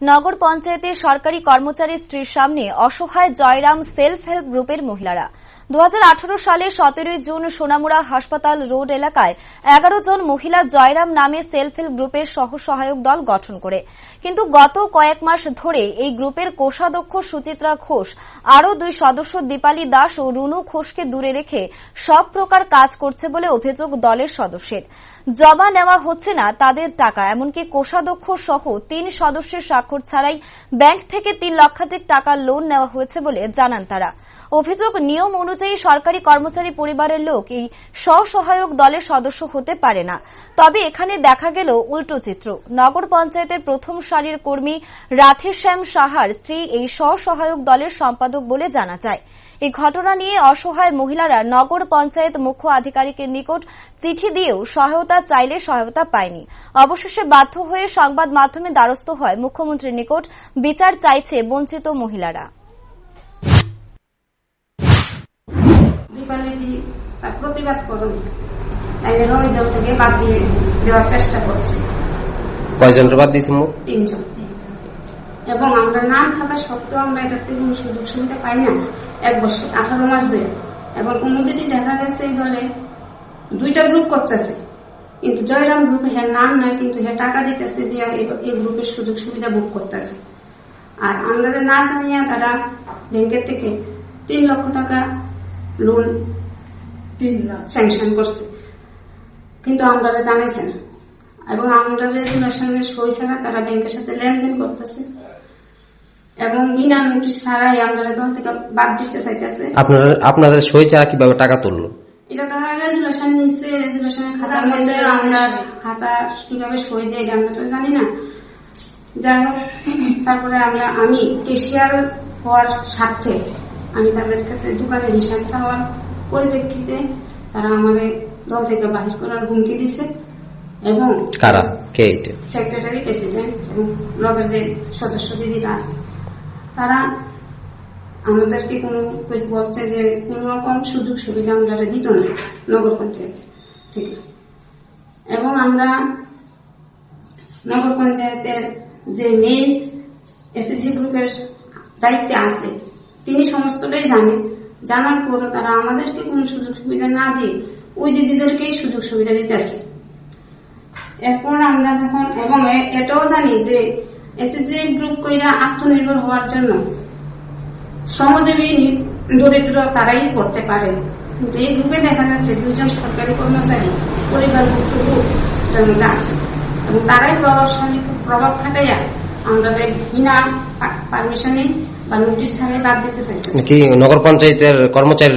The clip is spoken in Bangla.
নগর পঞ্চায়েতের সরকারি কর্মচারীর স্ত্রীর সামনে অসহায় জয়রাম সেলফ হেল্প গ্রুপের মহিলারা 2018 সালে 17 জুন সোনামুড়া হাসপাতাল রোড এলাকায় 11 জন মহিলা জয়রাম নামে সেলফ হেল্প গ্রুপের সহসহায়ক দল গঠন করে। কিন্তু গত কয়েক মাস ধরে এই গ্রুপের কোষাধ্যক্ষ সুচিত্রা ঘোষ আরও 2 সদস্য দীপালি দাস ও রুনু ঘোষকে দূরে রেখে সব প্রকার কাজ করছে বলে অভিযোগ দলের সদস্যের। জমা নেওয়া হচ্ছে না তাদের টাকা, এমনকি কোষাধ্যক্ষ সহ 3 সদস্যের স্বাক্ষর ছাড়াই ব্যাংক থেকে 3 লক্ষাধিক টাকা লোন নেওয়া হয়েছে বলে জানান তারা। অভিযোগ, নিয়ম অনুযায়ী সরকারি কর্মচারী পরিবারের লোক এই স্বসহায়ক দলের সদস্য হতে পারে না। তবে এখানে দেখা গেল উল্টো চিত্র। নগর পঞ্চায়েতের প্রথম সারির কর্মী রাধেশ্যাম সাহার স্ত্রী এই স্বসহায়ক দলের সম্পাদক বলে জানা যায়। এই ঘটনা নিয়ে অসহায় মহিলারা নগর পঞ্চায়েত মুখ্য আধিকারিকের নিকট চিঠি দিয়েও সহায়তা চাইলে সহায়তা পায়নি। অবশেষে বাধ্য হয়ে সংবাদ মাধ্যমে দ্বারস্থ হয় মুখ্যমন্ত্রীর নিকট। বিচার চাইছে বঞ্চিত মহিলারা। তার প্রতিবাদ করুন, ওই দল থেকে বাদ দিয়ে দেওয়ার চেষ্টা করছে। কয়জনের বাদ দিয়েছে? 3 জন। এবং আমরা নাম থাকা সত্ত্বেও আমরা এটাতে কোনো সুযোগ সুবিধা পাই না 1 বছর 18 মাস ধরে। এবং অনুদিনই দেখা গেছে এই দলে 2টা গ্রুপ করতেছে, কিন্তু জয়রাম গ্রুপে হ্যাঁ নাম নাই, কিন্তু হ্যাঁ টাকা দিতেছে দিয়ে এই গ্রুপের সুযোগ সুবিধা বুক করতেছে। আর আমরা না জানিয়ে তারা ব্যাংকের থেকে 3 লক্ষ টাকা লোন স্যাংশন করছে, কিন্তু আমরা জানাইছে না। এবং আমরা রেজুলেশনের সই ছাড়া তারা ব্যাংকের সাথে লেনদেন করতেছে এবং বিনা নোটিশ ছাড়াই আমরা দল থেকে বাদ দিতে চাইতেছে। আপনাদের সই ছাড়া কিভাবে টাকা তুললো? এটা তারা রেজুলেশন নিচ্ছে, রেজুলেশনের খাতার মধ্যে আমরা খাতা কিভাবে সই দেয় এটা আমরা তো জানি না। যাই হোক, তারপরে আমি কেশিয়ার হওয়ার স্বার্থে আমি তাদের কাছে দোকানের হিসাব চাওয়ার পরিপ্রেক্ষিতে তারা আমাদের দল থেকে বাহির করার হুমকি দিছে। এবং কারা? কে? সেক্রেটারি, প্রেসিডেন্ট এবং ব্লকের যে সদস্য দিদিরা আছে তারা আমাদেরকে কোনো বলছে যে কোন রকম সুযোগ সুবিধা আমরা দিত না নগর পঞ্চায়েত থেকে। এবং আমরা নগর পঞ্চায়েতের যে মেইন এসএসজি গ্রুপের দায়িত্বে আছে তিনি সমস্তটাই জানেন। জানার পরও তারা আমাদেরকে কোনো সুযোগ সুবিধা না দিয়ে ওই দিদিদেরকেই সুযোগ সুবিধা দিতেছে। এরপর আমরা যখন এবং এটাও জানি যে এসএসজি গ্রুপ কইরা আত্মনির্ভর হওয়ার জন্য শ্রমজীবী দরিদ্র তারাই করতে পারে, কিন্তু এই গ্রুপে দেখা যাচ্ছে 2 জন সরকারি কর্মচারী পরিবারভুক্ত গ্রুপের মধ্যে আছে এবং তারাই প্রভাব খাটাইয়া আমরা বিনা পারমিশনে বা নোটিশ ছাড়াই বাদ দিতে চাইতেছি। নগর পঞ্চায়েতের কর্মচারী